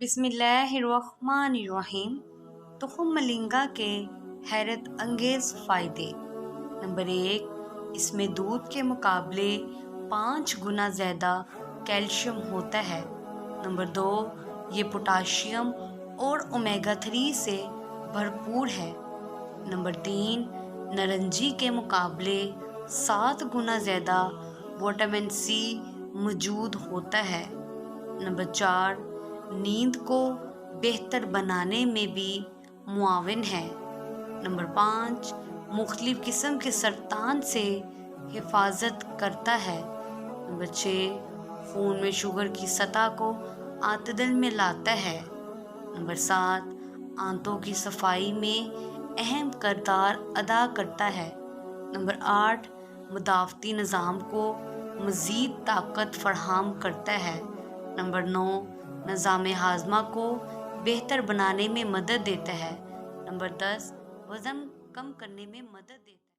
بسم اللہ الرحمن الرحیم۔ تخم ملنگا کے حیرت انگیز فائدے۔ نمبر 1، اس میں دودھ کے مقابلے 5 گنا زیادہ کیلشیم ہوتا ہے۔ نمبر 2، یہ پوٹاشیم اور اومیگا 3 سے بھرپور ہے۔ نمبر 3، نارنجی کے مقابلے 7 گنا زیادہ وٹامن سی موجود ہوتا ہے۔ نمبر 4، نیند کو بہتر بنانے میں بھی معاون ہے۔ نمبر 5، مختلف قسم کے سرطان سے حفاظت کرتا ہے۔ نمبر 6، خون میں شوگر کی سطح کو اعتدال میں لاتا ہے۔ نمبر 7، آنتوں کی صفائی میں اہم کردار ادا کرتا ہے۔ نمبر 8، مدافعتی نظام کو مزید طاقت فراہم کرتا ہے۔ نمبر 9، نظام ہاضمہ کو بہتر بنانے میں مدد دیتا ہے۔ نمبر 10، وزن کم کرنے میں مدد دیتا ہے۔